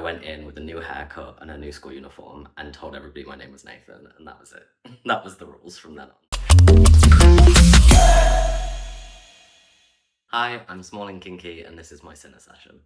I went in with a new haircut and a new school uniform and told everybody my name was Nathan, and that was it. That was the rules from then on. Hi, I'm Smallnkinky, and this is my sinner session.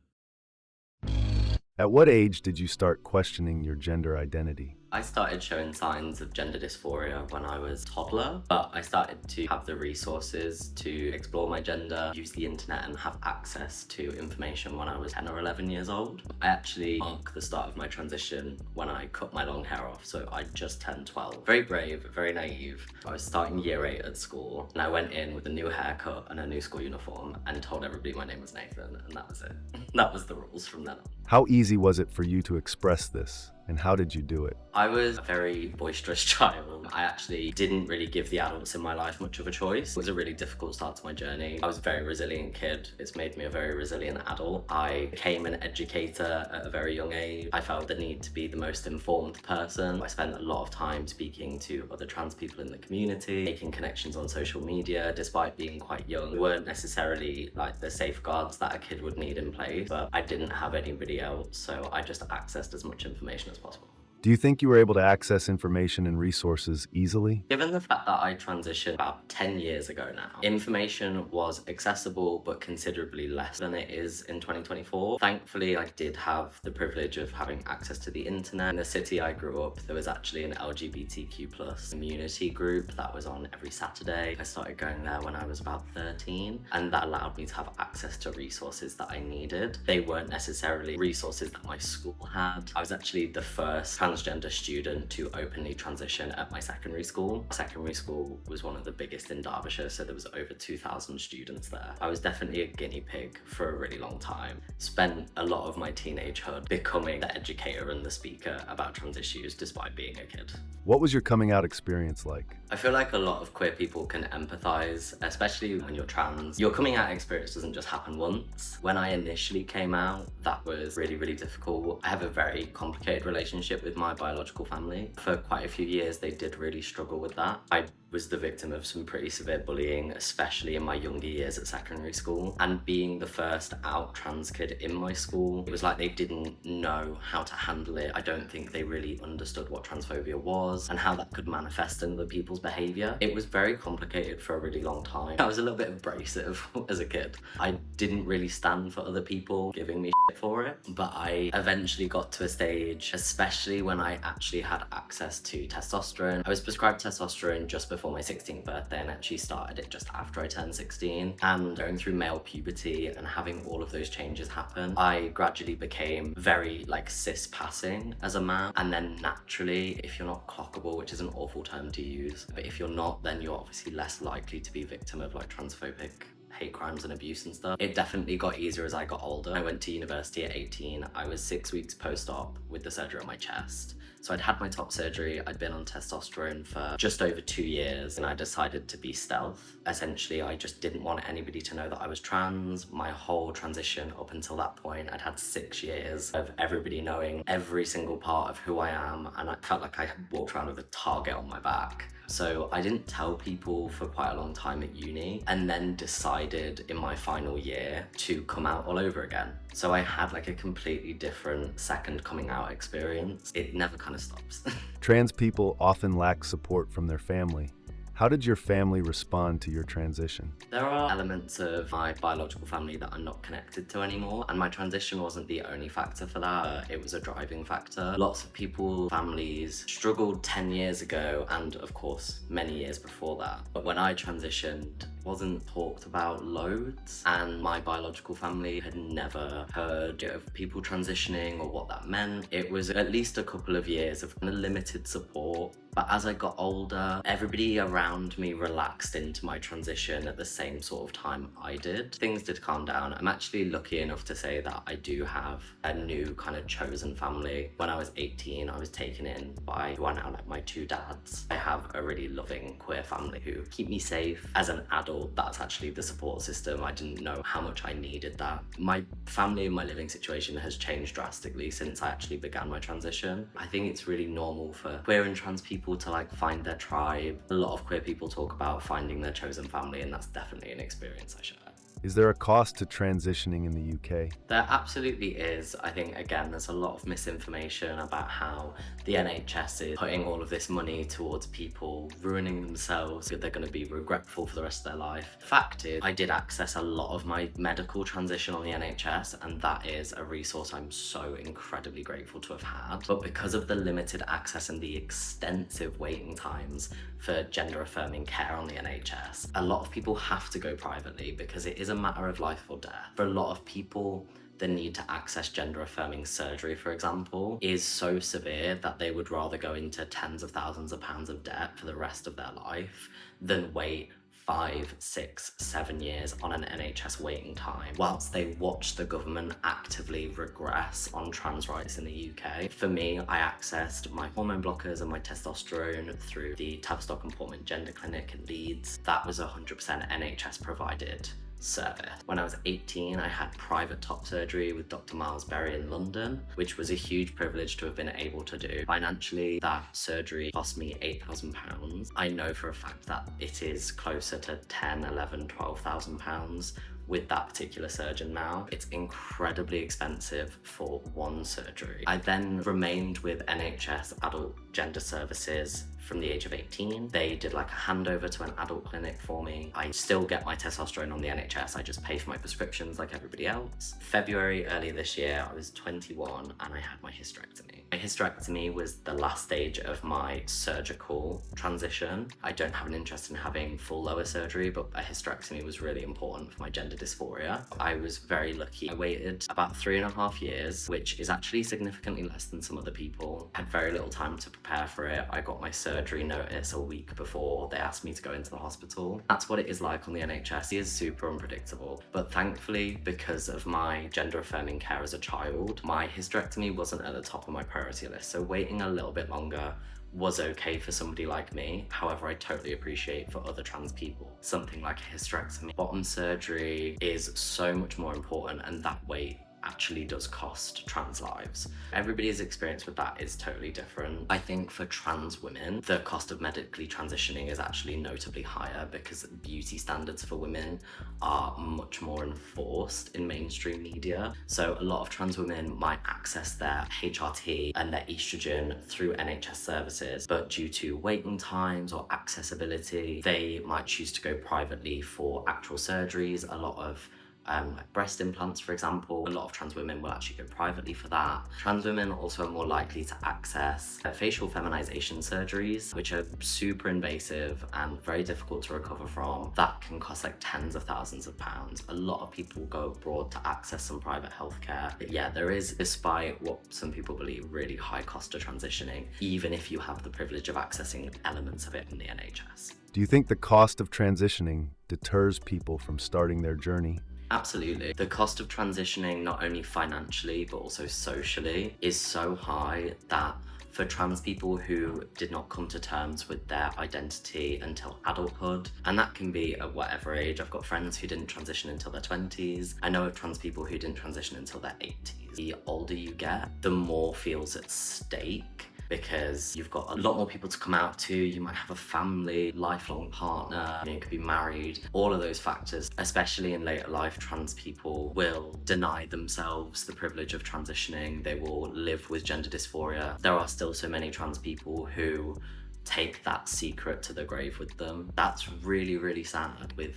At what age did you start questioning your gender identity? I started showing signs of gender dysphoria when I was a toddler, but I started to have the resources to explore my gender, use the internet, and have access to information when I was 10 or 11 years old. I actually marked the start of my transition when I cut my long hair off, so I just turned 12. Very brave, very naive. I was starting year 8 at school, and I went in with a new haircut and a new school uniform and told everybody my name was Nathan, and that was it. That was the rules from then on. How easy was it for you to express this, and how did you do it? I was a very boisterous child. I actually didn't really give the adults in my life much of a choice. It was a really difficult start to my journey. I was a very resilient kid. It's made me a very resilient adult. I became an educator at a very young age. I felt the need to be the most informed person. I spent a lot of time speaking to other trans people in the community, making connections on social media. Despite being quite young, they weren't necessarily like the safeguards that a kid would need in place, but I didn't have anybody else, so I just accessed as much information as possible. Do you think you were able to access information and resources easily? Given the fact that I transitioned about 10 years ago now, information was accessible but considerably less than it is in 2024. Thankfully, I did have the privilege of having access to the internet. In the city I grew up, there was actually an LGBTQ+ community group that was on every Saturday. I started going there when I was about 13, and that allowed me to have access to resources that I needed. They weren't necessarily resources that my school had. I was actually the first transgender student to openly transition at my secondary school. Secondary school was one of the biggest in Derbyshire, so there was over 2,000 students there. I was definitely a guinea pig for a really long time. Spent a lot of my teenagehood becoming the educator and the speaker about trans issues despite being a kid. What was your coming out experience like? I feel like a lot of queer people can empathize, especially when you're trans. Your coming out experience doesn't just happen once. When I initially came out, that was really, really difficult. I have a very complicated relationship with my biological family. For quite a few years, they did really struggle with that. I was the victim of some pretty severe bullying, especially in my younger years at secondary school. And being the first out trans kid in my school, it was like they didn't know how to handle it. I don't think they really understood what transphobia was and how that could manifest in other people's behavior. It was very complicated for a really long time. I was a little bit abrasive as a kid. I didn't really stand for other people giving me shit for it, but I eventually got to a stage, especially when I actually had access to testosterone. I was prescribed testosterone just before my 16th birthday and actually started it just after I turned 16. And going through male puberty and having all of those changes happen, I gradually became very like cis passing as a man. And then naturally, if you're not clockable, which is an awful term to use, but if you're not, then you're obviously less likely to be a victim of like transphobic hate crimes and abuse and stuff. It definitely got easier as I got older. I went to university at 18. I was 6 weeks post-op with the surgery on my chest. So I'd had my top surgery, I'd been on testosterone for just over 2 years, and I decided to be stealth. Essentially, I just didn't want anybody to know that I was trans. My whole transition up until that point, I'd had 6 years of everybody knowing every single part of who I am, and I felt like I had walked around with a target on my back. So I didn't tell people for quite a long time at uni, and then decided in my final year to come out all over again. So I had like a completely different second coming out experience. It never kind of stops. Trans people often lack support from their family. How did your family respond to your transition? There are elements of my biological family that I'm not connected to anymore, and my transition wasn't the only factor for that. It was a driving factor. Lots of people, families struggled 10 years ago, and of course, many years before that. But when I transitioned, it wasn't talked about loads, and my biological family had never heard of people transitioning or what that meant. It was at least a couple of years of kind of limited support. But as I got older, everybody around me relaxed into my transition at the same sort of time I did. Things did calm down. I'm actually lucky enough to say that I do have a new kind of chosen family. When I was 18, I was taken in by who are now like my 2 dads. I have a really loving queer family who keep me safe. As an adult, that's actually the support system. I didn't know how much I needed that. My family and my living situation has changed drastically since I actually began my transition. I think it's really normal for queer and trans people to like find their tribe. A lot of queer people talk about finding their chosen family, and that's definitely an experience I share. Is there a cost to transitioning in the UK? There absolutely is. I think, again, there's a lot of misinformation about how the NHS is putting all of this money towards people ruining themselves, that they're going to be regretful for the rest of their life. Fact is, I did access a lot of my medical transition on the NHS, and that is a resource I'm so incredibly grateful to have had. But because of the limited access and the extensive waiting times for gender affirming care on the NHS, a lot of people have to go privately because it is a matter of life or death. For a lot of people, the need to access gender affirming surgery, for example, is so severe that they would rather go into tens of thousands of pounds of debt for the rest of their life than wait 5, 6, 7 years on an NHS waiting time whilst they watch the government actively regress on trans rights in the UK. For me, I accessed my hormone blockers and my testosterone through the Tavistock Conforming Gender Clinic in Leeds. That was 100% NHS provided service. When I was 18, I had private top surgery with Dr. Miles Berry in London, which was a huge privilege to have been able to do. Financially, that surgery cost me £8,000. I know for a fact that it is closer to 10, 11, 12,000 pounds with that particular surgeon now. It's incredibly expensive for one surgery. I then remained with NHS Adult Gender Services from the age of 18. They did like a handover to an adult clinic for me. I still get my testosterone on the NHS. I just pay for my prescriptions like everybody else. February earlier this year, I was 21 and I had my hysterectomy. My hysterectomy was the last stage of my surgical transition. I don't have an interest in having full lower surgery, but a hysterectomy was really important for my gender dysphoria. I was very lucky. I waited about 3.5 years, which is actually significantly less than some other people. I had very little time to prepare for it. I got my surgery notice a week before they asked me to go into the hospital. That's what it is like on the NHS. It is super unpredictable. But thankfully, because of my gender affirming care as a child, my hysterectomy wasn't at the top of my priority list. So waiting a little bit longer was okay for somebody like me. However, I totally appreciate for other trans people, something like a hysterectomy. Bottom surgery is so much more important, and that wait actually does cost trans lives. Everybody's experience with that is totally different. I think for trans women, the cost of medically transitioning is actually notably higher because beauty standards for women are much more enforced in mainstream media. So a lot of trans women might access their HRT and their estrogen through NHS services, but due to waiting times or accessibility, they might choose to go privately for actual surgeries. A lot of like breast implants, for example, a lot of trans women will actually go privately for that. Trans women also are more likely to access facial feminization surgeries, which are super invasive and very difficult to recover from. That can cost like tens of thousands of pounds. A lot of people go abroad to access some private healthcare. But yeah, there is, despite what some people believe, really high cost to transitioning, even if you have the privilege of accessing elements of it in the NHS. Do you think the cost of transitioning deters people from starting their journey? Absolutely. The cost of transitioning, not only financially, but also socially, is so high that for trans people who did not come to terms with their identity until adulthood, and that can be at whatever age. I've got friends who didn't transition until their 20s. I know of trans people who didn't transition until their 80s. The older you get, the more feels at stake, because you've got a lot more people to come out to. You might have a family, lifelong partner, you could be married. All of those factors, especially in later life, trans people will deny themselves the privilege of transitioning. They will live with gender dysphoria. There are still so many trans people who take that secret to the grave with them. That's really, really sad. With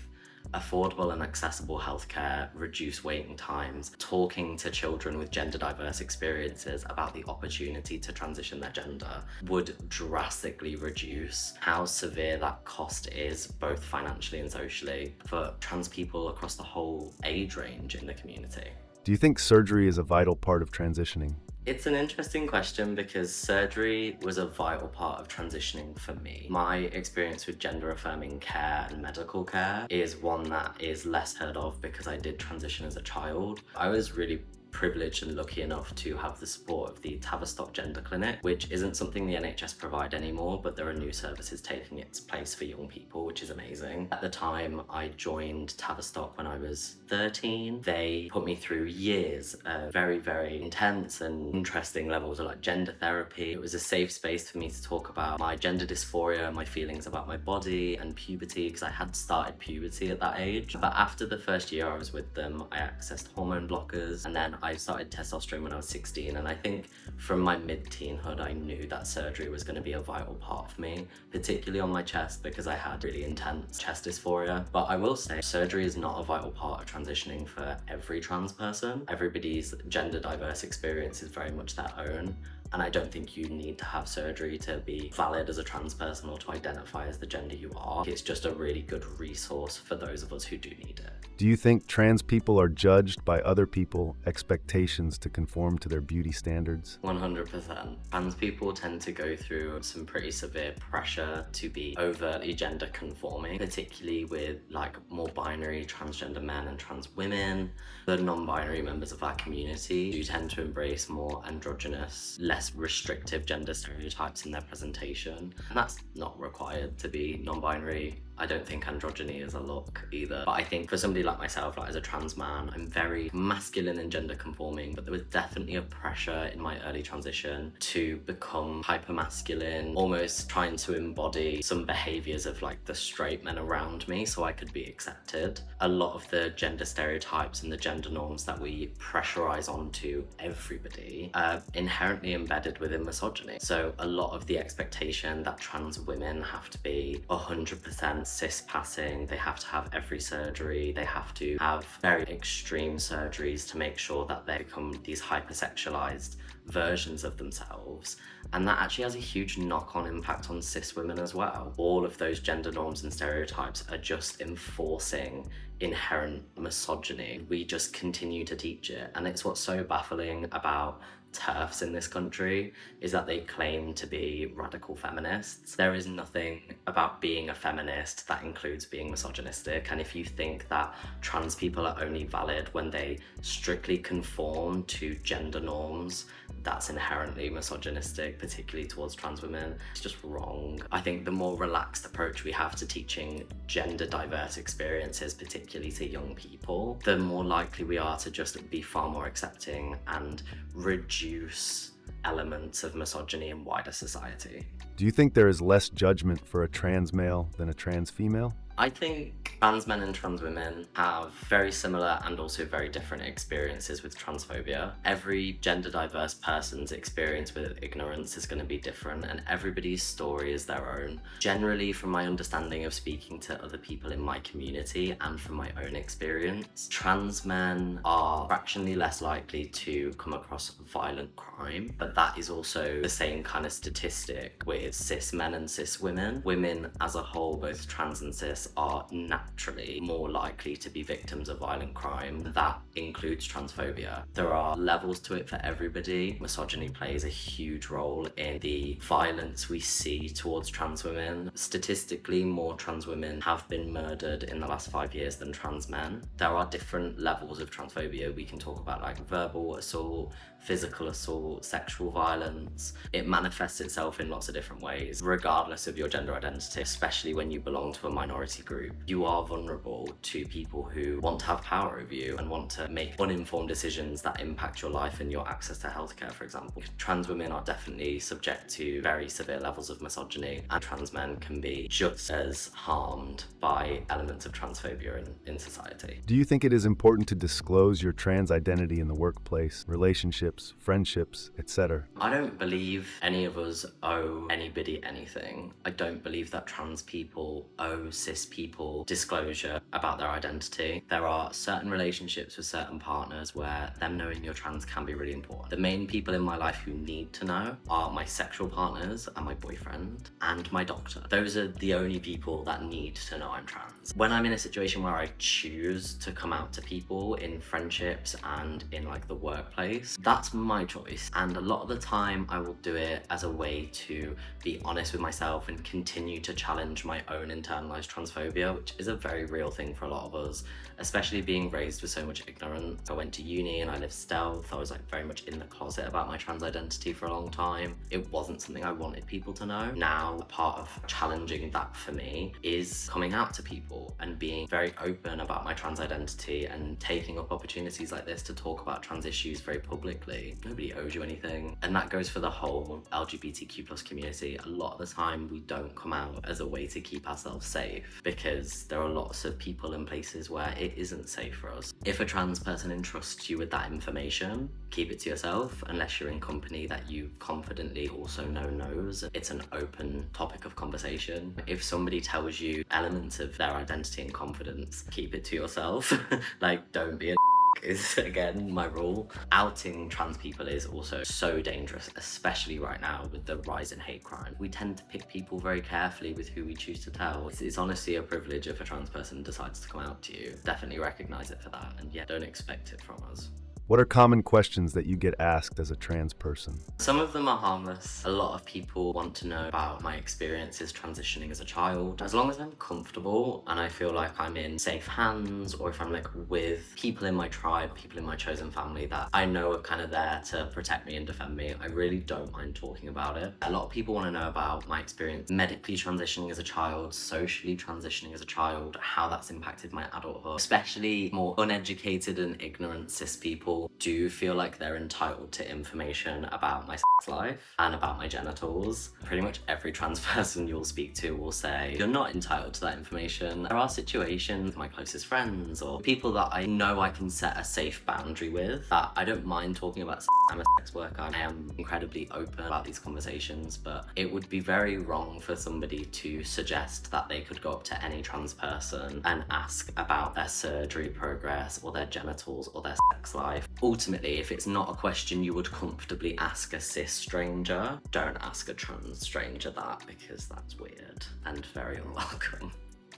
affordable and accessible healthcare, reduced waiting times, talking to children with gender diverse experiences about the opportunity to transition their gender would drastically reduce how severe that cost is, both financially and socially, for trans people across the whole age range in the community. Do you think surgery is a vital part of transitioning? It's an interesting question because surgery was a vital part of transitioning for me. My experience with gender affirming care and medical care is one that is less heard of because I did transition as a child. I was really privileged and lucky enough to have the support of the Tavistock Gender Clinic, which isn't something the NHS provide anymore, but there are new services taking its place for young people, which is amazing. At the time I joined Tavistock when I was 13, they put me through years of very, very intense and interesting levels of like gender therapy. It was a safe space for me to talk about my gender dysphoria, my feelings about my body and puberty, because I had started puberty at that age. But after the first year I was with them, I accessed hormone blockers, and then I started testosterone when I was 16. And I think from my mid-teenhood I knew that surgery was going to be a vital part for me, particularly on my chest, because I had really intense chest dysphoria. But I will say surgery is not a vital part of transitioning for every trans person. Everybody's gender diverse experience is very much their own, and I don't think you need to have surgery to be valid as a trans person or to identify as the gender you are. It's just a really good resource for those of us who do need it. Do you think trans people are judged by other people expectations to conform to their beauty standards? 100%. Trans people tend to go through some pretty severe pressure to be overtly gender conforming, particularly with like more binary transgender men and trans women. The non-binary members of our community do tend to embrace more androgynous, less restrictive gender stereotypes in their presentation. And that's not required to be non-binary. I don't think androgyny is a look either. But I think for somebody like myself, like as a trans man, I'm very masculine and gender conforming, but there was definitely a pressure in my early transition to become hyper-masculine, almost trying to embody some behaviors of like the straight men around me so I could be accepted. A lot of the gender stereotypes and the gender norms that we pressurize onto everybody are inherently embedded within misogyny. So a lot of the expectation that trans women have to be 100% cis-passing, they have to have every surgery, they have to have very extreme surgeries to make sure that they become these hypersexualized versions of themselves. And that actually has a huge knock-on impact on cis women as well. All of those gender norms and stereotypes are just enforcing inherent misogyny. We just continue to teach it. And it's what's so baffling about TERFs in this country is that they claim to be radical feminists. There is nothing about being a feminist that includes being misogynistic, and if you think that trans people are only valid when they strictly conform to gender norms, that's inherently misogynistic, particularly towards trans women. It's just wrong. I think the more relaxed approach we have to teaching gender diverse experiences, particularly to young people, the more likely we are to just be far more accepting and reduce elements of misogyny in wider society. Do you think there is less judgment for a trans male than a trans female? I think trans men and trans women have very similar and also very different experiences with transphobia. Every gender diverse person's experience with ignorance is going to be different, and everybody's story is their own. Generally, from my understanding of speaking to other people in my community and from my own experience, trans men are fractionally less likely to come across violent crime, but that is also the same kind of statistic with cis men and cis women. Women as a whole, both trans and cis, are naturally more likely to be victims of violent crime. That includes transphobia. There are levels to it for everybody. Misogyny plays a huge role in the violence we see towards trans women. Statistically, more trans women have been murdered in the last 5 years than trans men. There are different levels of transphobia. We can talk about like verbal assault, physical assault, sexual violence. It manifests itself in lots of different ways, regardless of your gender identity, especially when you belong to a minority group. You are vulnerable to people who want to have power over you and want to make uninformed decisions that impact your life and your access to healthcare, for example. Trans women are definitely subject to very severe levels of misogyny, and trans men can be just as harmed by elements of transphobia in society. Do you think it is important to disclose your trans identity in the workplace, relationships, friendships, etc.? I don't believe any of us owe anybody anything. I don't believe that trans people owe cis people disclosure about their identity. There are certain relationships with certain partners where them knowing you're trans can be really important. The main people in my life who need to know are my sexual partners and my boyfriend and my doctor. Those are the only people that need to know I'm trans. When I'm in a situation where I choose to come out to people in friendships and in like the workplace, that That's my choice. And a lot of the time I will do it as a way to be honest with myself and continue to challenge my own internalized transphobia, which is a very real thing for a lot of us, especially being raised with so much ignorance. I went to uni and I lived stealth. I was like very much in the closet about my trans identity for a long time. It wasn't something I wanted people to know. Now, part of challenging that for me is coming out to people and being very open about my trans identity and taking up opportunities like this to talk about trans issues very publicly. Nobody owes you anything. And that goes for the whole LGBTQ+ community. A lot of the time we don't come out as a way to keep ourselves safe because there are lots of people in places where it isn't safe for us. If a trans person entrusts you with that information, keep it to yourself unless you're in company that you confidently also know knows. It's an open topic of conversation. If somebody tells you elements of their identity and confidence, keep it to yourself. Like, don't be a is again my rule. Outing trans people is also so dangerous, especially right now with the rise in hate crime. We tend to pick people very carefully with who we choose to tell. It's honestly a privilege if a trans person decides to come out to you. Definitely recognize it for that, and yeah, don't expect it from us. What are common questions that you get asked as a trans person? Some of them are harmless. A lot of people want to know about my experiences transitioning as a child. As long as I'm comfortable and I feel like I'm in safe hands, or if I'm like with people in my tribe, people in my chosen family that I know are kind of there to protect me and defend me, I really don't mind talking about it. A lot of people want to know about my experience medically transitioning as a child, socially transitioning as a child, how that's impacted my adulthood. Especially more uneducated and ignorant cis people do feel like they're entitled to information about my sex life and about my genitals. Pretty much every trans person you'll speak to will say, you're not entitled to that information. There are situations, my closest friends or people that I know I can set a safe boundary with, that I don't mind talking about sex. I'm a sex worker. I am incredibly open about these conversations, but it would be very wrong for somebody to suggest that they could go up to any trans person and ask about their surgery progress or their genitals or their sex life. Ultimately, if it's not a question you would comfortably ask a cis stranger, don't ask a trans stranger that, because that's weird and very unwelcome.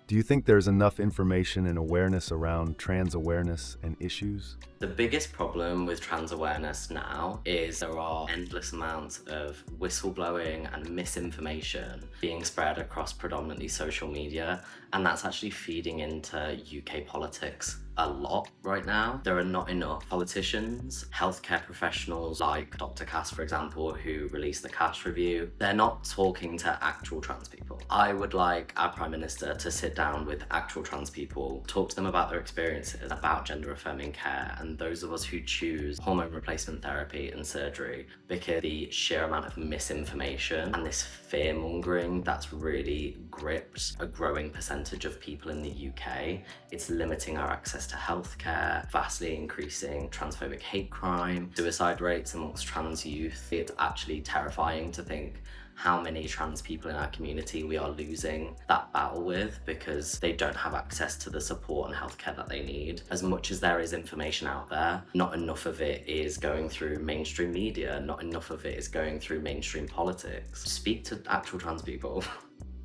Do you think there's enough information and awareness around trans awareness and issues? The biggest problem with trans awareness now is there are endless amounts of whistleblowing and misinformation being spread across predominantly social media, and that's actually feeding into UK politics a lot right now. There are not enough politicians, healthcare professionals like Dr. Cass, for example, who released the Cass review. They're not talking to actual trans people. I would like our Prime Minister to sit down with actual trans people, talk to them about their experiences, about gender affirming care, and those of us who choose hormone replacement therapy and surgery, because the sheer amount of misinformation and this fear mongering that's really gripped a growing percentage of people in the UK. It's limiting our access to healthcare, vastly increasing transphobic hate crime, suicide rates amongst trans youth. It's actually terrifying to think how many trans people in our community we are losing that battle with because they don't have access to the support and healthcare that they need. As much as there is information out there, not enough of it is going through mainstream media, not enough of it is going through mainstream politics. Speak to actual trans people.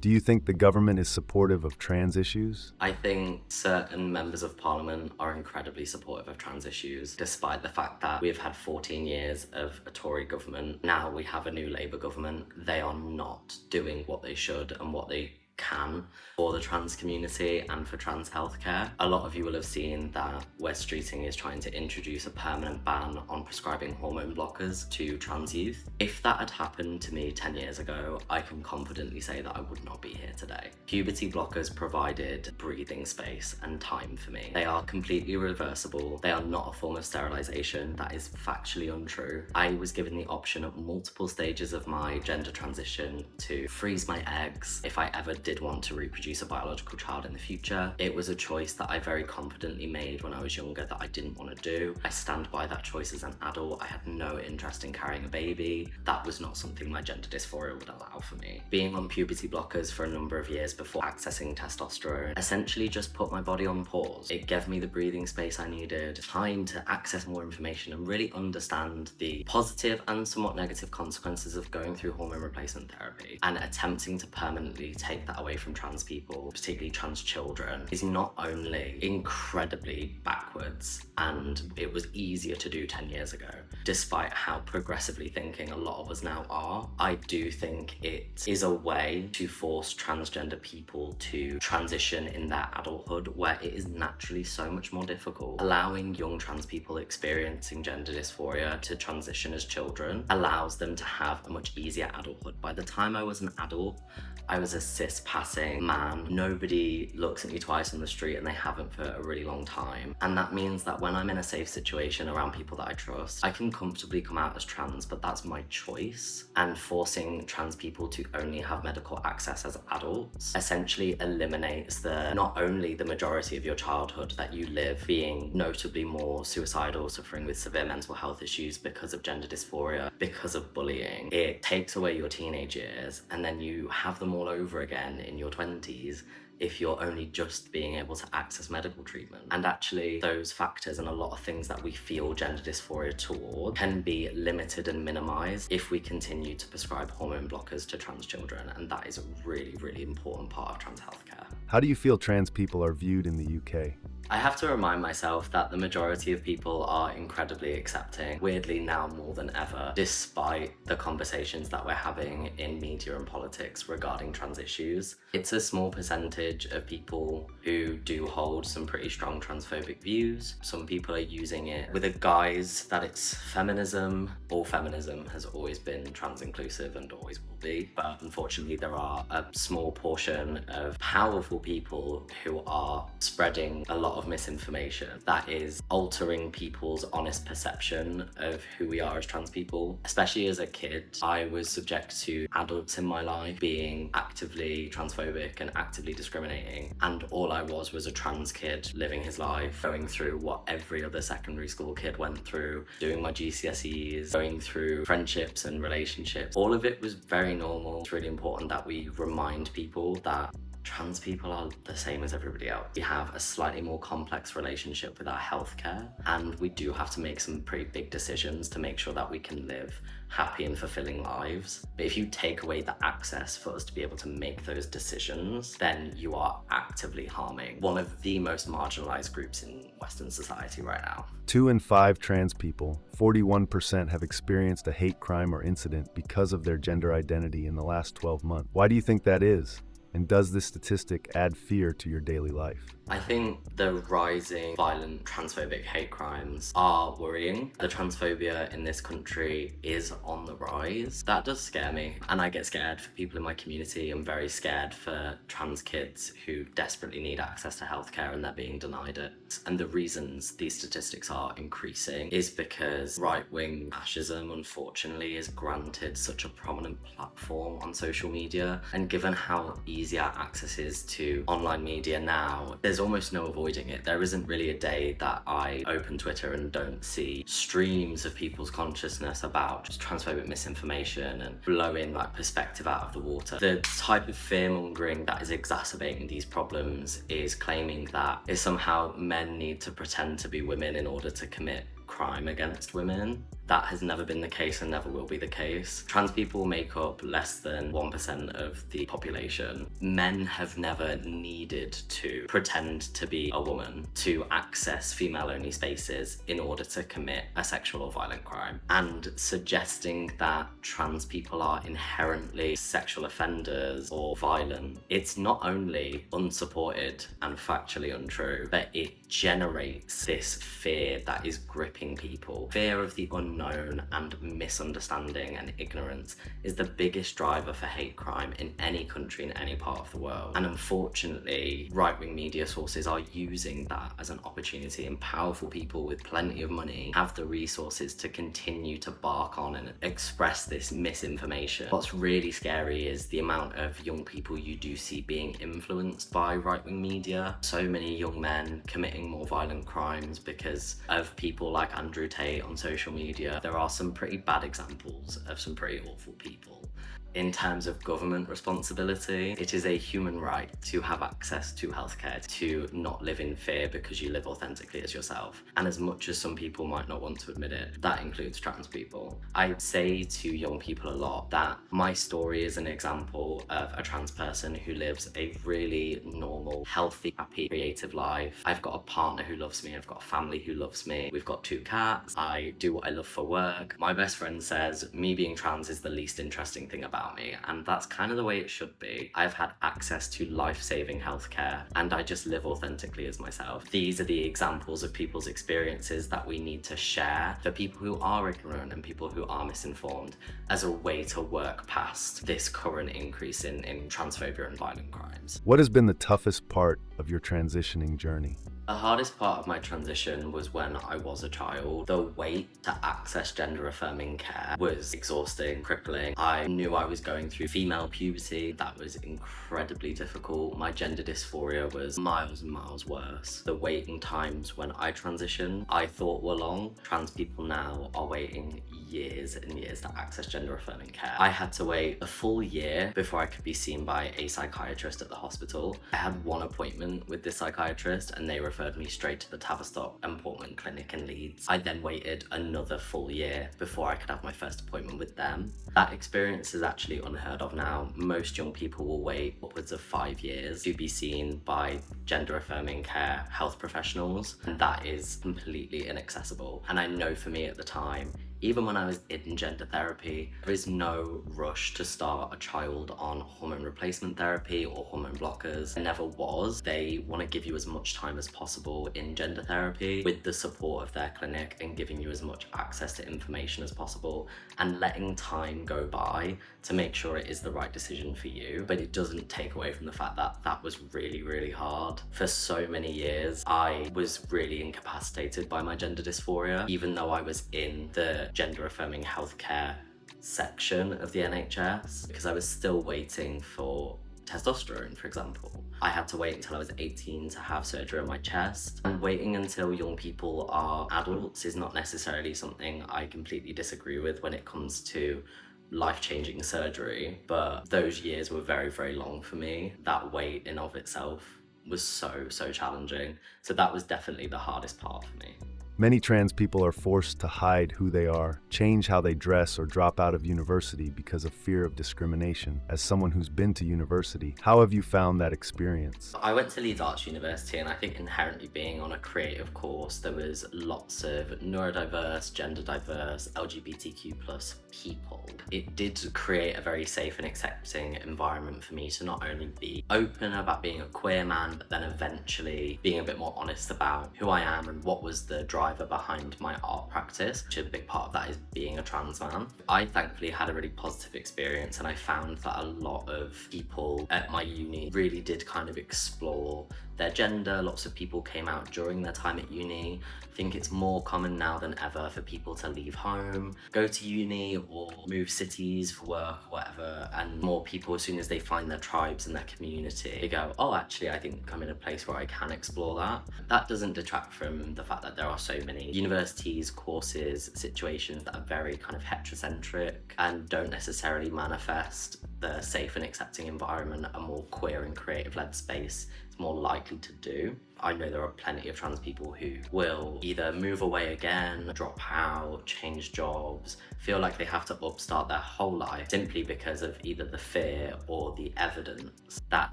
Do you think the government is supportive of trans issues? I think certain members of parliament are incredibly supportive of trans issues, despite the fact that we've had 14 years of a Tory government. Now we have a new Labour government. They are not doing what they should and what they can for the trans community and for trans healthcare. A lot of you will have seen that West Streeting is trying to introduce a permanent ban on prescribing hormone blockers to trans youth. If that had happened to me 10 years ago, I can confidently say that I would not be here today. Puberty blockers provided breathing space and time for me. They are completely reversible. They are not a form of sterilization. That is factually untrue. I was given the option at multiple stages of my gender transition to freeze my eggs if I ever did want to reproduce a biological child in the future. It was a choice that I very confidently made when I was younger that I didn't want to do. I stand by that choice as an adult. I had no interest in carrying a baby. That was not something my gender dysphoria would allow for me. Being on puberty blockers for a number of years before accessing testosterone essentially just put my body on pause. It gave me the breathing space I needed, time to access more information and really understand the positive and somewhat negative consequences of going through hormone replacement therapy and attempting to permanently take that that away from trans people, particularly trans children, is not only incredibly backwards, and it was easier to do 10 years ago, despite how progressively thinking a lot of us now are. I do think it is a way to force transgender people to transition in their adulthood, where it is naturally so much more difficult. Allowing young trans people experiencing gender dysphoria to transition as children allows them to have a much easier adulthood. By the time I was an adult, I was a cis-passing man. Nobody looks at me twice on the street, and they haven't for a really long time. And that means that when I'm in a safe situation around people that I trust, I can comfortably come out as trans, but that's my choice. And forcing trans people to only have medical access as adults essentially eliminates not only the majority of your childhood that you live being notably more suicidal, suffering with severe mental health issues because of gender dysphoria, because of bullying. It takes away your teenage years, and then you have them all over again in your 20s if you're only just being able to access medical treatment. And actually, those factors and a lot of things that we feel gender dysphoria toward can be limited and minimized if we continue to prescribe hormone blockers to trans children. And that is a really, really important part of trans healthcare. How do you feel trans people are viewed in the UK? I have to remind myself that the majority of people are incredibly accepting, weirdly now more than ever, despite the conversations that we're having in media and politics regarding trans issues. It's a small percentage of people who do hold some pretty strong transphobic views. Some people are using it with a guise that it's feminism. All feminism has always been trans inclusive and always will be, but unfortunately there are a small portion of powerful people who are spreading a lot of misinformation that is altering people's honest perception of who we are as trans people. Especially as a kid, I was subject to adults in my life being actively transphobic and actively discriminating, and all I was a trans kid living his life, going through what every other secondary school kid went through, doing my GCSEs, going through friendships and relationships. All of it was very normal. It's really important that we remind people that trans people are the same as everybody else. We have a slightly more complex relationship with our healthcare, and we do have to make some pretty big decisions to make sure that we can live happy and fulfilling lives. But if you take away the access for us to be able to make those decisions, then you are actively harming one of the most marginalized groups in Western society right now. 2 in 5 trans people, 41%, have experienced a hate crime or incident because of their gender identity in the last 12 months. Why do you think that is? And does this statistic add fear to your daily life? I think the rising violent transphobic hate crimes are worrying. The transphobia in this country is on the rise. That does scare me, and I get scared for people in my community. I'm very scared for trans kids who desperately need access to healthcare and they're being denied it. And the reasons these statistics are increasing is because right-wing fascism, unfortunately, is granted such a prominent platform on social media. And given how easy our access is to online media now, there's almost no avoiding it. There isn't really a day that I open Twitter and don't see streams of people's consciousness about just transphobic misinformation and blowing like perspective out of the water. The type of fear-mongering that is exacerbating these problems is claiming that somehow men need to pretend to be women in order to commit crime against women. That has never been the case and never will be the case. Trans people make up less than 1% of the population. Men have never needed to pretend to be a woman to access female-only spaces in order to commit a sexual or violent crime. And suggesting that trans people are inherently sexual offenders or violent, it's not only unsupported and factually untrue, but it generates this fear that is gripping people. Fear of the unknown and misunderstanding and ignorance is the biggest driver for hate crime in any country in any part of the world. And unfortunately, right-wing media sources are using that as an opportunity, and powerful people with plenty of money have the resources to continue to bark on and express this misinformation. What's really scary is the amount of young people you do see being influenced by right-wing media. So many young men committing more violent crimes because of people like Andrew Tate on social media media, there are some pretty bad examples of some pretty awful people. In terms of government responsibility, it is a human right to have access to healthcare, to not live in fear because you live authentically as yourself. And as much as some people might not want to admit it, that includes trans people. I say to young people a lot that my story is an example of a trans person who lives a really normal, healthy, happy, creative life. I've got a partner who loves me, I've got a family who loves me, we've got 2 cats, I do what I love for work. My best friend says me being trans is the least interesting thing about me, and that's kind of the way it should be. I've had access to life-saving healthcare, and I just live authentically as myself. These are the examples of people's experiences that we need to share for people who are ignorant and people who are misinformed as a way to work past this current increase in transphobia and violent crimes. What has been the toughest part of your transitioning journey? The hardest part of my transition was when I was a child. The wait to access gender-affirming care was exhausting, crippling. I knew I was going through female puberty. That was incredibly difficult. My gender dysphoria was miles and miles worse. The waiting times when I transitioned, I thought were long. Trans people now are waiting years and years to access gender-affirming care. I had to wait a full year before I could be seen by a psychiatrist at the hospital. I had 1 appointment with this psychiatrist and they referred me straight to the Tavistock and Portland Clinic in Leeds. I then waited another full year before I could have my first appointment with them. That experience is actually unheard of now. Most young people will wait upwards of 5 years to be seen by gender-affirming care health professionals, and that is completely inaccessible. And I know for me at the time, even when I was in gender therapy, there is no rush to start a child on hormone replacement therapy or hormone blockers. There never was. They want to give you as much time as possible in gender therapy with the support of their clinic and giving you as much access to information as possible and letting time go by to make sure it is the right decision for you. But it doesn't take away from the fact that that was really, really hard. For so many years, I was really incapacitated by my gender dysphoria, even though I was in the gender-affirming healthcare section of the NHS, because I was still waiting for testosterone, for example. I had to wait until I was 18 to have surgery on my chest, and waiting until young people are adults is not necessarily something I completely disagree with when it comes to life-changing surgery, but those years were very, very long for me. That wait in of itself was so challenging. So that was definitely the hardest part for me. Many trans people are forced to hide who they are, change how they dress, or drop out of university because of fear of discrimination. As someone who's been to university, how have you found that experience? I went to Leeds Arts University, and I think inherently being on a creative course, there was lots of neurodiverse, gender diverse, LGBTQ plus people. It did create a very safe and accepting environment for me to not only be open about being a queer man, but then eventually being a bit more honest about who I am and what was the driver behind my art practice, which a big part of that is being a trans man. I thankfully had a really positive experience, and I found that a lot of people at my uni really did kind of explore their gender. Lots of people came out during their time at uni. I think it's more common now than ever for people to leave home, go to uni or move cities for work or whatever, and more people, as soon as they find their tribes and their community, they go, oh, actually, I think I'm in a place where I can explore that. That doesn't detract from the fact that there are so many universities, courses, situations that are very kind of heterocentric and don't necessarily manifest the safe and accepting environment a more queer and creative-led space is more likely to do. I know there are plenty of trans people who will either move away again, drop out, change jobs, feel like they have to upstart their whole life simply because of either the fear or the evidence that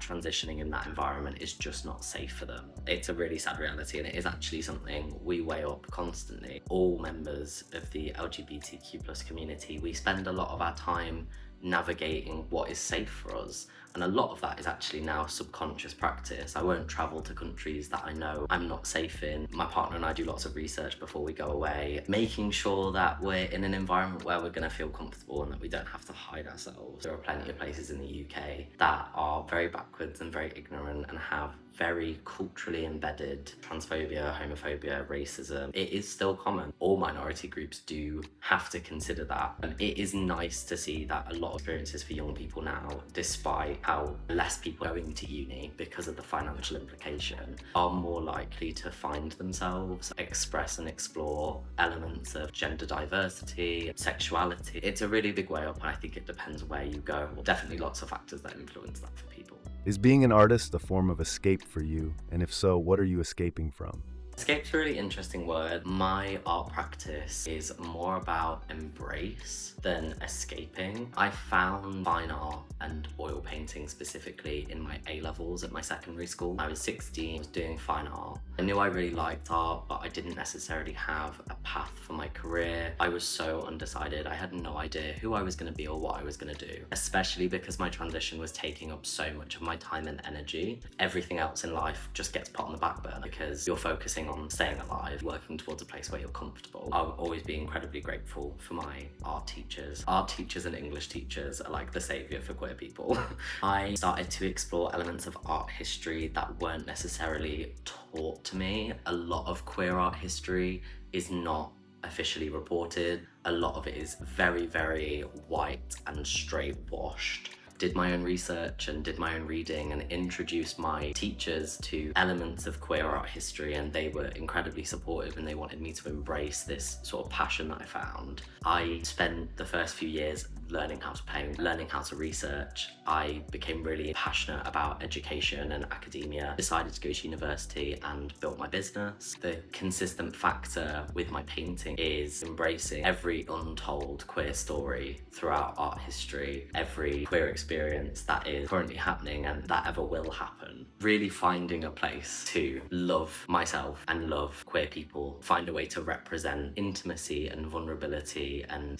transitioning in that environment is just not safe for them. It's a really sad reality, and it is actually something we weigh up constantly. All members of the LGBTQ plus community, we spend a lot of our time navigating what is safe for us, and a lot of that is actually now subconscious practice. I won't travel to countries that I know I'm not safe in. My partner and I do lots of research before we go away, making sure that we're in an environment where we're going to feel comfortable and that we don't have to hide ourselves. There are plenty of places in the UK that are very backwards and very ignorant and have very culturally embedded transphobia, homophobia, racism. It is still common. All minority groups do have to consider that. And it is nice to see that a lot of experiences for young people now, despite how less people going to uni because of the financial implication are more likely to find themselves, express and explore elements of gender diversity, sexuality. It's a really big way up, and I think it depends where you go. Definitely lots of factors that influence that for people. Is being an artist a form of escape for you? And if so, what are you escaping from? Escape's a really interesting word. My art practice is more about embrace than escaping. I found fine art and oil painting specifically in my A-levels at my secondary school. I was 16, I was doing fine art. I knew I really liked art, but I didn't necessarily have a path for my career. I was so undecided. I had no idea who I was going to be or what I was going to do, especially because my transition was taking up so much of my time and energy. Everything else in life just gets put on the back burner because you're focusing on staying alive, working towards a place where you're comfortable. I'll always be incredibly grateful for my art teachers. Art teachers and English teachers are like the savior for queer people. I started to explore elements of art history that weren't necessarily taught to me. A lot of queer art history is not officially reported. A lot of it is very, very white and straight washed. Did my own research and did my own reading and introduced my teachers to elements of queer art history, and they were incredibly supportive and they wanted me to embrace this sort of passion that I found. I spent the first few years learning how to paint, learning how to research. I became really passionate about education and academia, decided to go to university and built my business. The consistent factor with my painting is embracing every untold queer story throughout art history, every queer experience that is currently happening and that ever will happen. Really finding a place to love myself and love queer people, find a way to represent intimacy and vulnerability and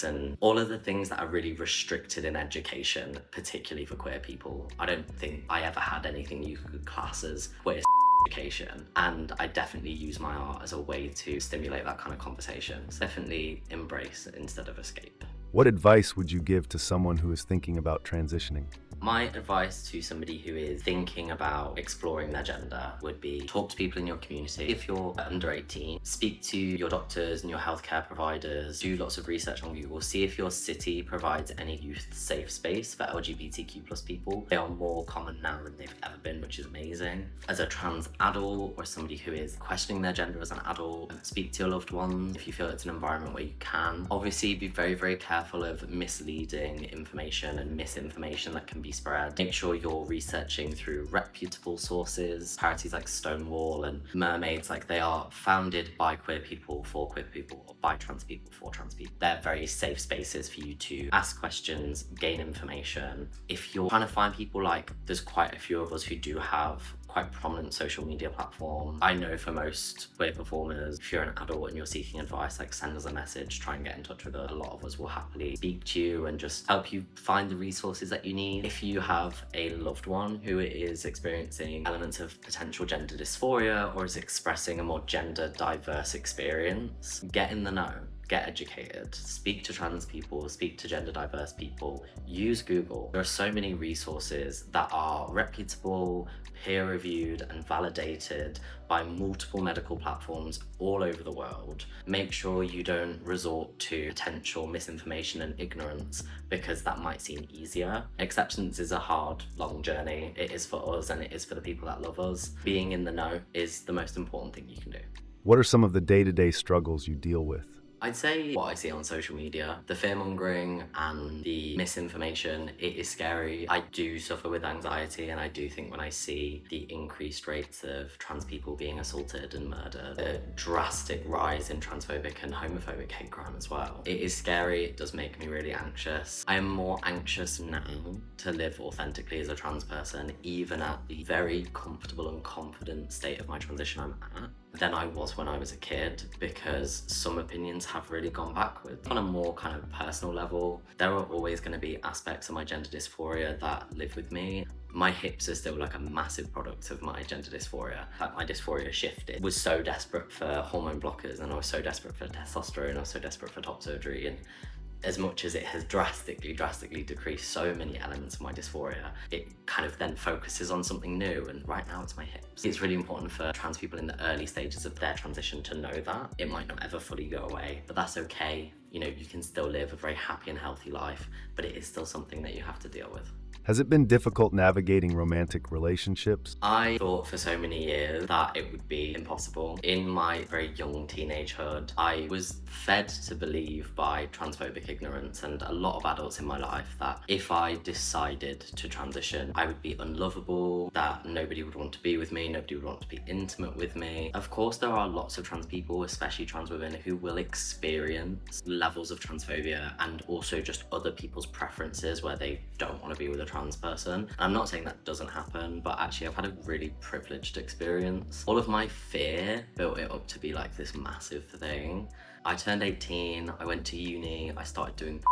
and all of the things that are really restricted in education, particularly for queer people. I don't think I ever had anything you could class as queer education, and I definitely use my art as a way to stimulate that kind of conversation. So definitely embrace instead of escape. What advice would you give to someone who is thinking about transitioning? My advice to somebody who is thinking about exploring their gender would be talk to people in your community. If you're under 18, speak to your doctors and your healthcare providers, do lots of research on Google, see if your city provides any youth safe space for LGBTQ+ people. They are more common now than they've ever been, which is amazing. As a trans adult or somebody who is questioning their gender as an adult, speak to your loved ones if you feel it's an environment where you can. Obviously, be very, very careful of misleading information and misinformation that can be spread. Make sure you're researching through reputable sources. Charities like Stonewall and Mermaids, like they are founded by queer people for queer people, or by trans people for trans people. They're very safe spaces for you to ask questions, gain information. If you're trying to find people, like there's quite a few of us who do have quite prominent social media platforms. I know for most queer performers, if you're an adult and you're seeking advice, like send us a message, try and get in touch with us. A lot of us will happily speak to you and just help you find the resources that you need. If you have a loved one who is experiencing elements of potential gender dysphoria or is expressing a more gender diverse experience, get in the know. Get educated, speak to trans people, speak to gender diverse people, use Google. There are so many resources that are reputable, peer-reviewed and validated by multiple medical platforms all over the world. Make sure you don't resort to potential misinformation and ignorance because that might seem easier. Acceptance is a hard, long journey. It is for us and it is for the people that love us. Being in the know is the most important thing you can do. What are some of the day-to-day struggles you deal with? I'd say what I see on social media, the fear-mongering and the misinformation, it is scary. I do suffer with anxiety, and I do think when I see the increased rates of trans people being assaulted and murdered, the drastic rise in transphobic and homophobic hate crime as well, it is scary. It does make me really anxious. I am more anxious now to live authentically as a trans person, even at the very comfortable and confident state of my transition I'm at, than I was when I was a kid, because some opinions have really gone backwards. On a more kind of personal level, there are always going to be aspects of my gender dysphoria that live with me. My hips are still like a massive product of my gender dysphoria. Like my dysphoria shifted. I was so desperate for hormone blockers, and I was so desperate for testosterone, I was so desperate for top surgery, and as much as it has drastically decreased so many elements of my dysphoria, it kind of then focuses on something new, and right now it's my hips. It's really important for trans people in the early stages of their transition to know that. It might not ever fully go away, but that's okay. You know, you can still live a very happy and healthy life, but it is still something that you have to deal with. Has it been difficult navigating romantic relationships? I thought for so many years that it would be impossible. In my very young teenagehood, I was fed to believe by transphobic ignorance and a lot of adults in my life that if I decided to transition, I would be unlovable, that nobody would want to be with me, nobody would want to be intimate with me. Of course, there are lots of trans people, especially trans women, who will experience levels of transphobia and also just other people's preferences where they don't want to be with a trans person. I'm not saying that doesn't happen, but actually I've had a really privileged experience. All of my fear built it up to be like this massive thing. I turned 18, I went to uni, I started doing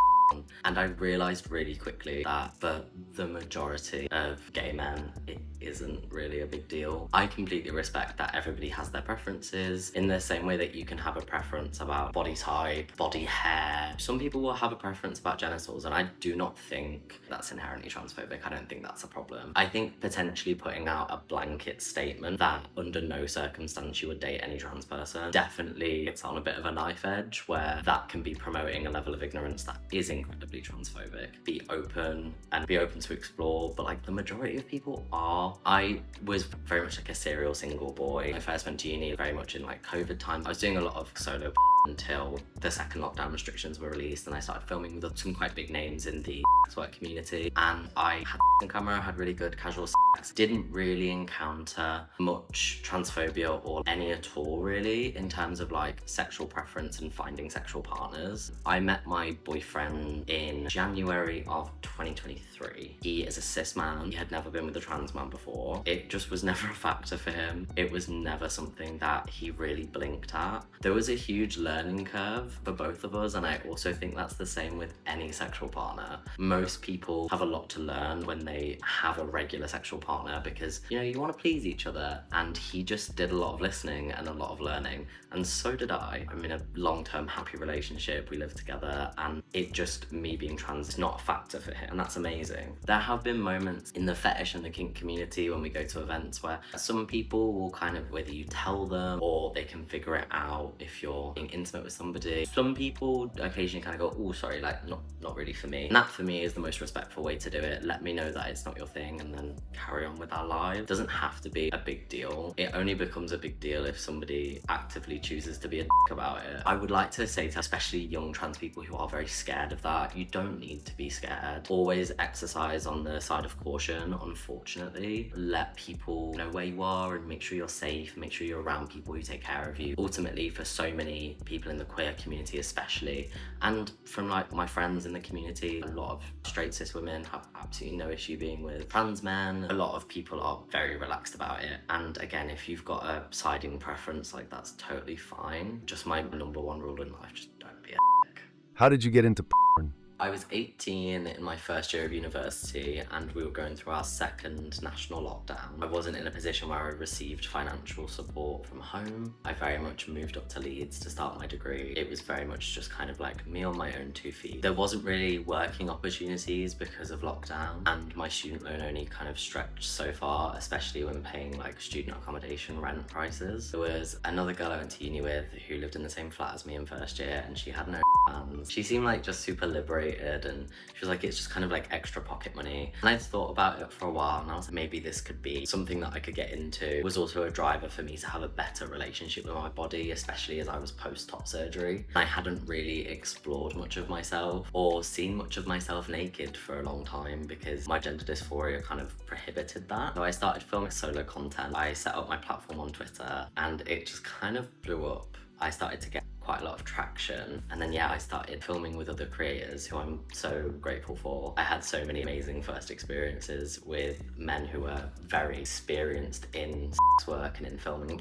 and I realised really quickly that for the majority of gay men, it isn't really a big deal. I completely respect that everybody has their preferences in the same way that you can have a preference about body type, body hair. Some people will have a preference about genitals, and I do not think that's inherently transphobic. I don't think that's a problem. I think potentially putting out a blanket statement that under no circumstance you would date any trans person, definitely it's on a bit of a knife edge where that can be promoting a level of ignorance that is incredibly transphobic. Be open to explore, but like the majority of people are. I was very much like a serial single boy. I first went to uni very much in like COVID time. I was doing a lot of solo until the second lockdown restrictions were released and I started filming with some quite big names in the work community, and I had a camera, had really good casual sex, didn't really encounter much transphobia or any at all really in terms of like sexual preference and finding sexual partners. I met my boyfriend in January of 2023. He is a cis man. He had never been with a trans man before. It just was never a factor for him. It was never something that he really blinked at. There was a huge learning curve for both of us, and I also think that's the same with any sexual partner. Most people have a lot to learn when they have a regular sexual partner because, you know, you want to please each other, and he just did a lot of listening and a lot of learning, and so did I. I'm in a long-term happy relationship, we live together, and it just, me being trans is not a factor for him, and that's amazing. There have been moments in the fetish and the kink community when we go to events where some people will kind of, whether you tell them or they can figure it out if you're being intimate with somebody. Some people occasionally kind of go, oh sorry, like not really for me. And that for me is the most respectful way to do it. Let me know that it's not your thing and then carry on with our lives. It doesn't have to be a big deal. It only becomes a big deal if somebody actively chooses to be a dick about it. I would like to say to especially young trans people who are very scared of that, you don't need to be scared. Always exercise on the side of caution, unfortunately. Let people know where you are and make sure you're safe, make sure you're around people who take care of you. Ultimately, for so many people in the queer community especially, and from like my friends in the community, a lot of straight cis women have absolutely no issue being with trans men. A lot of people are very relaxed about it, and again, if you've got a siding preference, like that's totally fine. Just my number one rule in life, just don't be a dick. How did you get into porn? I was 18 in my first year of university and we were going through our second national lockdown. I wasn't in a position where I received financial support from home. I very much moved up to Leeds to start my degree. It was very much just kind of like me on my own 2 feet. There wasn't really working opportunities because of lockdown, and my student loan only kind of stretched so far, especially when paying like student accommodation rent prices. There was another girl I went to uni with who lived in the same flat as me in first year, and she had no hands. She seemed like just super liberated, and she was like, it's just kind of like extra pocket money. And I'd thought about it for a while, and I was like, maybe this could be something that I could get into. It was also a driver for me to have a better relationship with my body, especially as I was post-top surgery. I hadn't really explored much of myself or seen much of myself naked for a long time because my gender dysphoria kind of prohibited that. So I started filming solo content. I set up my platform on Twitter and it just kind of blew up. I started to get quite a lot of traction, and then I started filming with other creators who I'm so grateful for. I had so many amazing first experiences with men who were very experienced in sex work and in filming,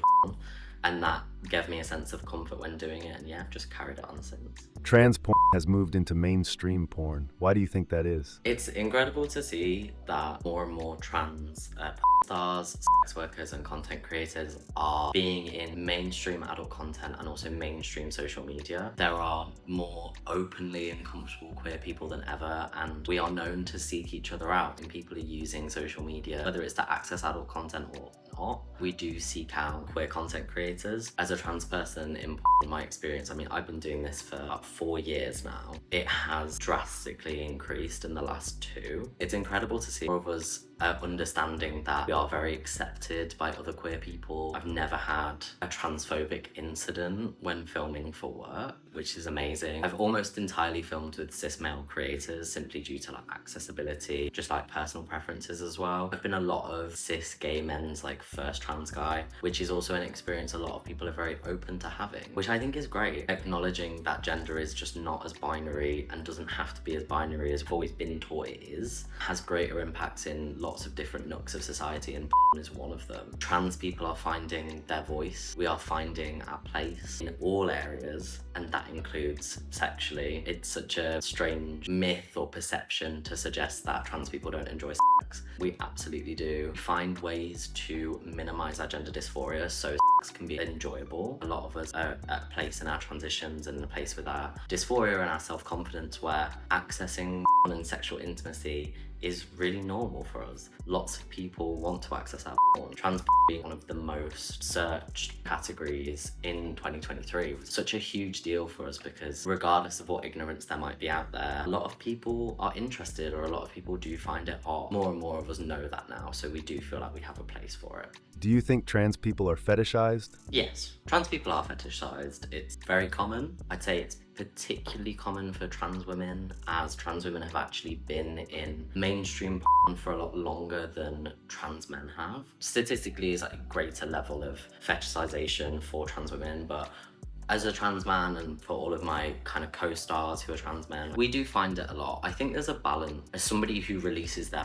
and that gave me a sense of comfort when doing it, and I've just carried it on since. Trans porn has moved into mainstream porn. Why do you think that is? It's incredible to see that more and more trans stars, sex workers and content creators are being in mainstream adult content and also mainstream social media. There are more openly and comfortable queer people than ever, and we are known to seek each other out, and people are using social media, whether it's to access adult content or not. We do seek out queer content creators. As a trans person in my experience, I mean, I've been doing this for about 4 years now. It has drastically increased in the last 2. It's incredible to see more of us understanding that we are very accepted by other queer people. I've never had a transphobic incident when filming for work, which is amazing. I've almost entirely filmed with cis male creators simply due to like accessibility, just like personal preferences as well. I've been a lot of cis gay men's like first trans guy, which is also an experience a lot of people are very open to having, which I think is great. Acknowledging that gender is just not as binary and doesn't have to be as binary as we've always been taught it is, has greater impacts in lots of different nooks of society, and is one of them. Trans people are finding their voice. We are finding our place in all areas, and that includes sexually. It's such a strange myth or perception to suggest that trans people don't enjoy sex. We absolutely do. We find ways to minimize our gender dysphoria so sex can be enjoyable. A lot of us are at a place in our transitions and a place with our dysphoria and our self-confidence where accessing and sexual intimacy is really normal for us. Lots of people want to access our porn. Trans being one of the most searched categories in 2023 was such a huge deal for us because regardless of what ignorance there might be out there, a lot of people are interested, or a lot of people do find it hot. More and more of us know that now, so we do feel like we have a place for it. Do you think trans people are fetishized? Yes, trans people are fetishized. It's very common. I'd say it's particularly common for trans women, as trans women have actually been in mainstream porn for a lot longer than trans men have. Statistically, it's like a greater level of fetishization for trans women, but as a trans man, and for all of my kind of co-stars who are trans men, we do find it a lot. I think there's a balance. As somebody who releases their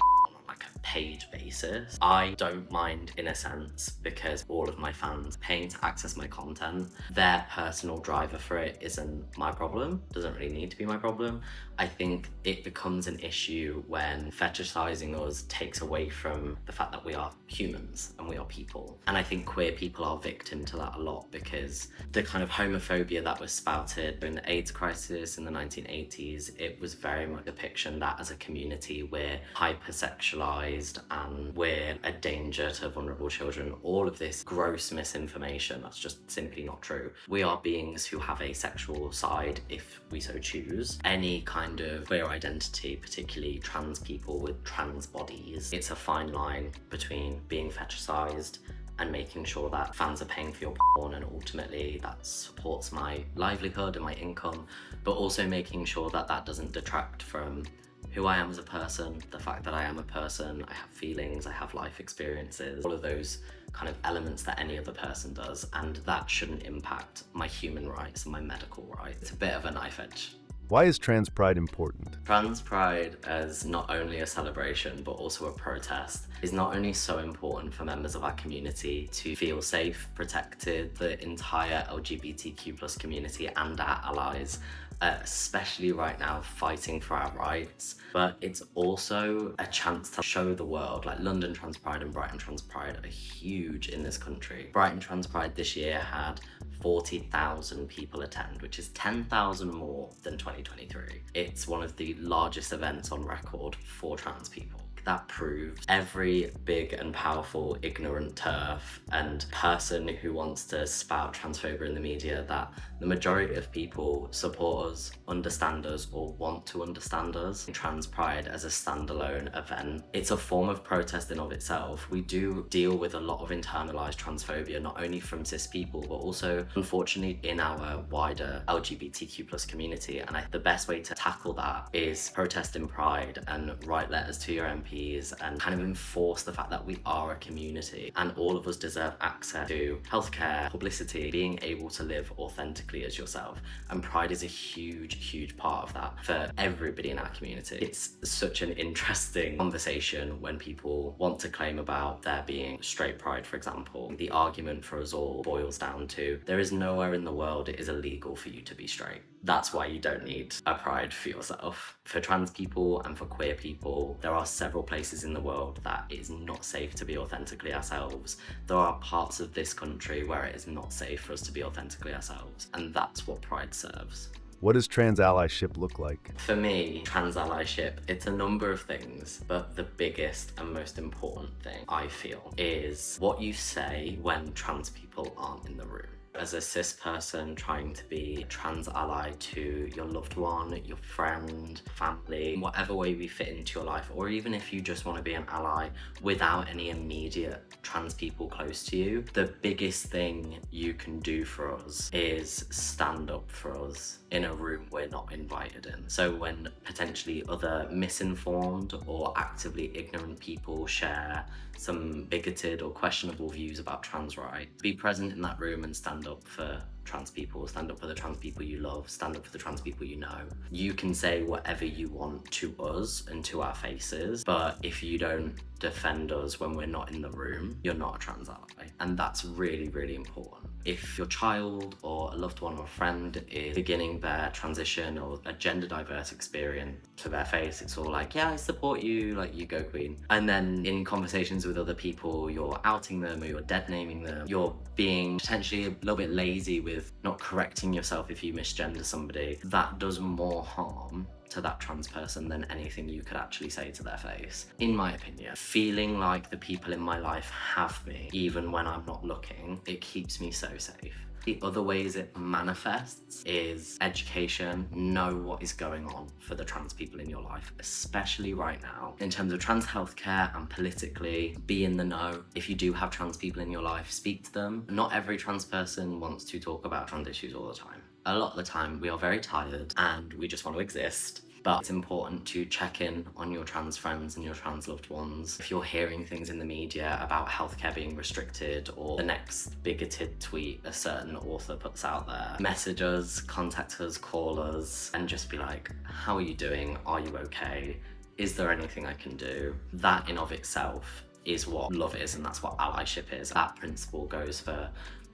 like a paid basis, I don't mind in a sense, because all of my fans paying to access my content, their personal driver for it isn't my problem, doesn't really need to be my problem. I think it becomes an issue when fetishizing us takes away from the fact that we are humans and we are people. And I think queer people are victim to that a lot, because the kind of homophobia that was spouted during the AIDS crisis in the 1980s, it was very much a depiction that as a community we're hypersexualized and we're a danger to vulnerable children. All of this gross misinformation that's just simply not true. We are beings who have a sexual side if we so choose. Any kind of queer identity, particularly trans people with trans bodies, it's a fine line between being fetishized and making sure that fans are paying for your porn, and ultimately that supports my livelihood and my income, but also making sure that that doesn't detract from who I am as a person, the fact that I am a person, I have feelings, I have life experiences, all of those kind of elements that any other person does, and that shouldn't impact my human rights and my medical rights. It's a bit of a knife edge. Why is trans pride important? Trans pride, as not only a celebration but also a protest, is not only so important for members of our community to feel safe, protected, the entire LGBTQ+ community and our allies, especially right now fighting for our rights, but it's also a chance to show the world, like London Trans Pride and Brighton Trans Pride are huge in this country. Brighton Trans Pride this year had 40,000 people attend, which is 10,000 more than 2023. It's one of the largest events on record for trans people. That proves every big and powerful ignorant TERF and person who wants to spout transphobia in the media that the majority of people support us, understand us, or want to understand us. Trans Pride as a standalone event, it's a form of protest in of itself. We do deal with a lot of internalized transphobia, not only from cis people, but also unfortunately in our wider LGBTQ+ community. And the best way to tackle that is protest in Pride and write letters to your MP and kind of enforce the fact that we are a community and all of us deserve access to healthcare, publicity, being able to live authentically as yourself. And Pride is a huge part of that for everybody in our community. It's such an interesting conversation when people want to claim about there being straight pride, for example. The argument for us all boils down to there is nowhere in the world it is illegal for you to be straight. That's why you don't need a pride for yourself. For trans people and for queer people, there are several places in the world that it is not safe to be authentically ourselves. There are parts of this country where it is not safe for us to be authentically ourselves, and that's what pride serves. What does trans allyship look like? For me, trans allyship, it's a number of things, but the biggest and most important thing I feel is what you say when trans people aren't in the room. As a cis person trying to be a trans ally to your loved one, your friend, family, in whatever way we fit into your life, or even if you just want to be an ally without any immediate trans people close to you, the biggest thing you can do for us is stand up for us in a room we're not invited in. So when potentially other misinformed or actively ignorant people share some bigoted or questionable views about trans rights, be present in that room and stand up for trans people, stand up for the trans people you love, stand up for the trans people you know. You can say whatever you want to us and to our faces, but if you don't defend us when we're not in the room, you're not a trans ally. And that's really, really important. If your child or a loved one or a friend is beginning their transition or a gender diverse experience, to their face it's all like, yeah, I support you, like, you go queen. And then in conversations with other people, you're outing them or you're dead naming them, you're being potentially a little bit lazy with not correcting yourself if you misgender somebody. That does more harm to that trans person than anything you could actually say to their face. In my opinion, feeling like the people in my life have me, even when I'm not looking, it keeps me so safe. The other ways it manifests is education. Know what is going on for the trans people in your life, especially right now. In terms of trans healthcare and politically, be in the know. If you do have trans people in your life, speak to them. Not every trans person wants to talk about trans issues all the time. A lot of the time we are very tired and we just want to exist. But it's important to check in on your trans friends and your trans loved ones. If you're hearing things in the media about healthcare being restricted or the next bigoted tweet a certain author puts out there, message us, contact us, call us, and just be like, how are you doing? Are you okay? Is there anything I can do? That in of itself is what love is, and that's what allyship is. That principle goes for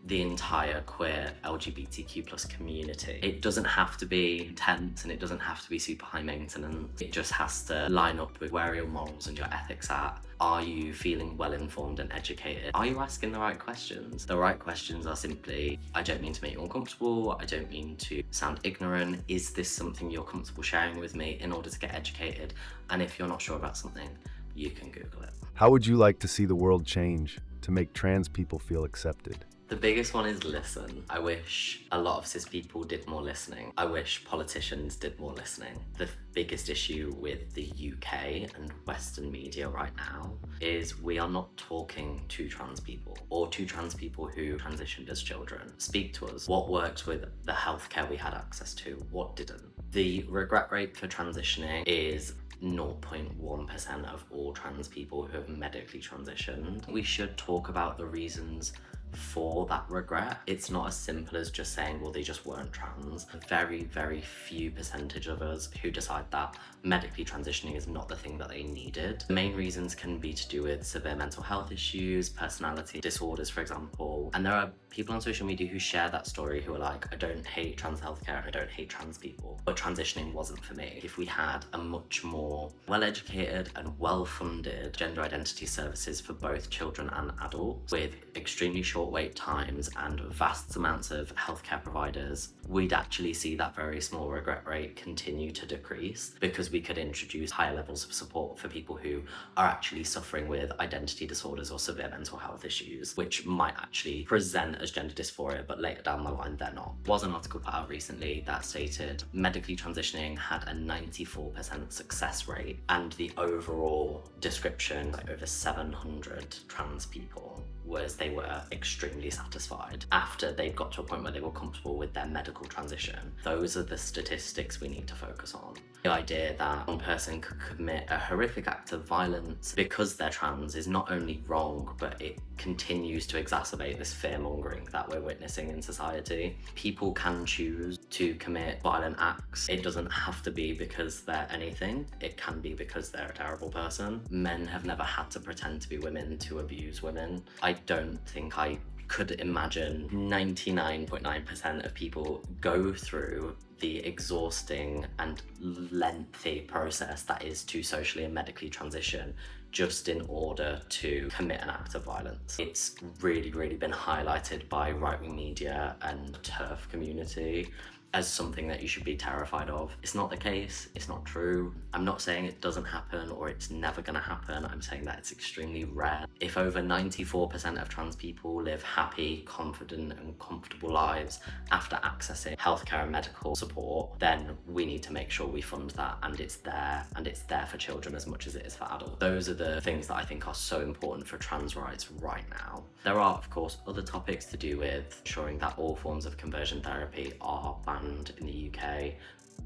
the entire queer LGBTQ plus community. It doesn't have to be intense and it doesn't have to be super high maintenance. It just has to line up with where your morals and your ethics are. Are you feeling well informed and educated? Are you asking the right questions? The right questions are simply, I don't mean to make you uncomfortable, I don't mean to sound ignorant. Is this something you're comfortable sharing with me in order to get educated? And if you're not sure about something, you can Google it. How would you like to see the world change to make trans people feel accepted? The biggest one is listen. I wish a lot of cis people did more listening. I wish politicians did more listening. The biggest issue with the UK and Western media right now is we are not talking to trans people or to trans people who transitioned as children. Speak to us. What worked with the healthcare we had access to? What didn't? The regret rate for transitioning is 0.1% of all trans people who have medically transitioned. We should talk about the reasons for that regret. It's not as simple as just saying, well, they just weren't trans. A very, very few percentage of us who decide that medically transitioning is not the thing that they needed. The main reasons can be to do with severe mental health issues, personality disorders, for example. And there are people on social media who share that story who are like, I don't hate trans healthcare and I don't hate trans people, but transitioning wasn't for me. If we had a much more well-educated and well-funded gender identity services for both children and adults with extremely short wait times and vast amounts of healthcare providers, we'd actually see that very small regret rate continue to decrease, because we could introduce higher levels of support for people who are actually suffering with identity disorders or severe mental health issues, which might actually present as gender dysphoria, but later down the line they're not. There was an article put out recently that stated medically transitioning had a 94% success rate, and the overall description, like over 700 trans people, was they were extremely satisfied after they'd got to a point where they were comfortable with their medical transition. Those are the statistics we need to focus on. The idea that one person could commit a horrific act of violence because they're trans is not only wrong, but it continues to exacerbate this fear-mongering that we're witnessing in society. People can choose to commit violent acts. It doesn't have to be because they're anything. It can be because they're a terrible person. Men have never had to pretend to be women to abuse women. I don't think I could imagine 99.9% of people go through the exhausting and lengthy process that is to socially and medically transition just in order to commit an act of violence. It's really, really been highlighted by right-wing media and the TERF community as something that you should be terrified of. It's not the case, it's not true. I'm not saying it doesn't happen or it's never gonna happen. I'm saying that it's extremely rare. If over 94% of trans people live happy, confident and comfortable lives after accessing healthcare and medical support, then we need to make sure we fund that, and it's there for children as much as it is for adults. Those are the things that I think are so important for trans rights right now. There are, of course, other topics to do with ensuring that all forms of conversion therapy are banned in the UK.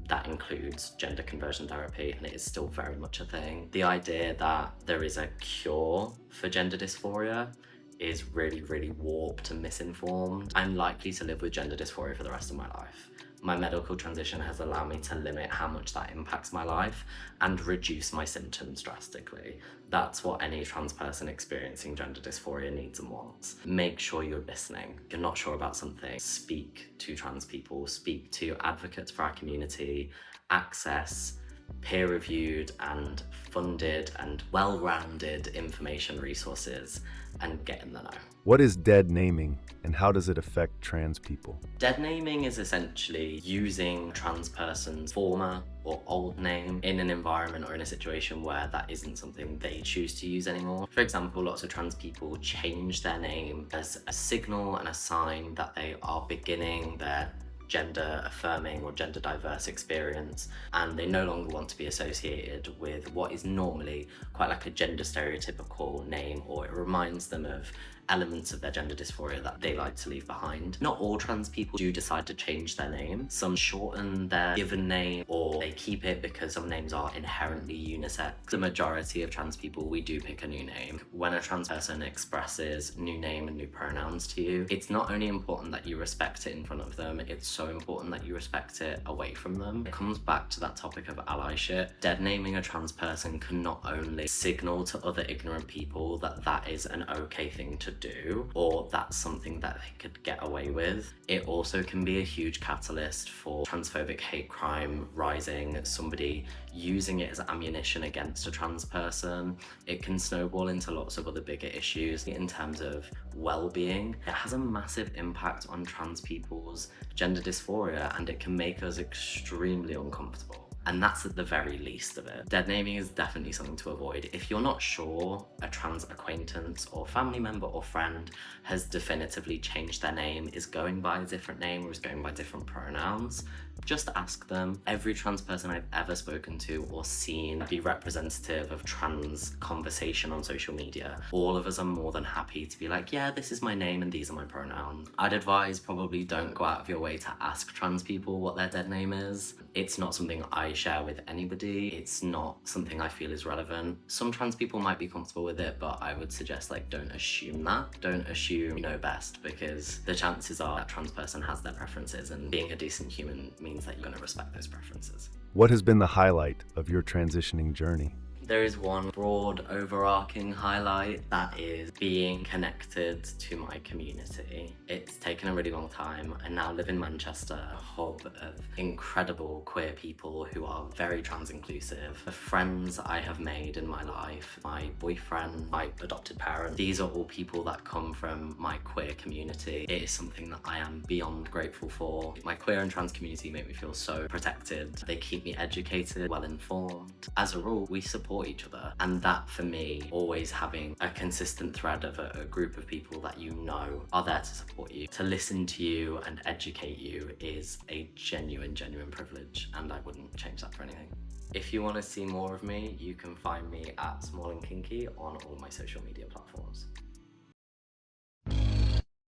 That includes gender conversion therapy, and it is still very much a thing. The idea that there is a cure for gender dysphoria is really, really warped and misinformed. I'm likely to live with gender dysphoria for the rest of my life. My medical transition has allowed me to limit how much that impacts my life and reduce my symptoms drastically. That's what any trans person experiencing gender dysphoria needs and wants. Make sure you're listening. If you're not sure about something, speak to trans people, speak to advocates for our community, access peer-reviewed and funded and well-rounded information resources, and get in the know. What is dead naming, and how does it affect trans people? Dead naming is essentially using a trans person's former or old name in an environment or in a situation where that isn't something they choose to use anymore. For example, lots of trans people change their name as a signal and a sign that they are beginning their gender affirming or gender diverse experience, and they no longer want to be associated with what is normally quite like a gender stereotypical name, or it reminds them of elements of their gender dysphoria that they like to leave behind. Not all trans people do decide to change their name. Some shorten their given name, or they keep it because some names are inherently unisex. The majority of trans people, we do pick a new name. When a trans person expresses new name and new pronouns to you, it's not only important that you respect it in front of them, it's so important that you respect it away from them. It comes back to that topic of allyship. Dead naming a trans person can not only signal to other ignorant people that that is an okay thing to do, or that's something that they could get away with, it also can be a huge catalyst for transphobic hate crime rising, somebody using it as ammunition against a trans person. It can snowball into lots of other bigger issues in terms of well-being. It has a massive impact on trans people's gender dysphoria, and it can make us extremely uncomfortable. And that's at the very least of it. Dead naming is definitely something to avoid. If you're not sure a trans acquaintance or family member or friend has definitively changed their name, is going by a different name or is going by different pronouns, just ask them. Every trans person I've ever spoken to or seen be representative of trans conversation on social media, all of us are more than happy to be like, yeah, this is my name and these are my pronouns. I'd advise probably don't go out of your way to ask trans people what their dead name is. It's not something I share with anybody. It's not something I feel is relevant. Some trans people might be comfortable with it, but I would suggest don't assume that. Don't assume you know best, because the chances are that trans person has their preferences, and being a decent human means that you're going to respect those preferences. What has been the highlight of your transitioning journey? There is one broad overarching highlight, that is being connected to my community. It's taken a really long time. I now live in Manchester, a hub of incredible queer people who are very trans inclusive. The friends I have made in my life, my boyfriend, my adopted parent, these are all people that come from my queer community. It is something that I am beyond grateful for. My queer and trans community make me feel so protected. They keep me educated, well informed. As a rule, we support each other, and that for me, always having a consistent thread of a group of people that you know are there to support you, to listen to you and educate you, is a genuine privilege, and I wouldn't change that for anything. If you want to see more of me, you can find me at Smallnkinky on all my social media platforms.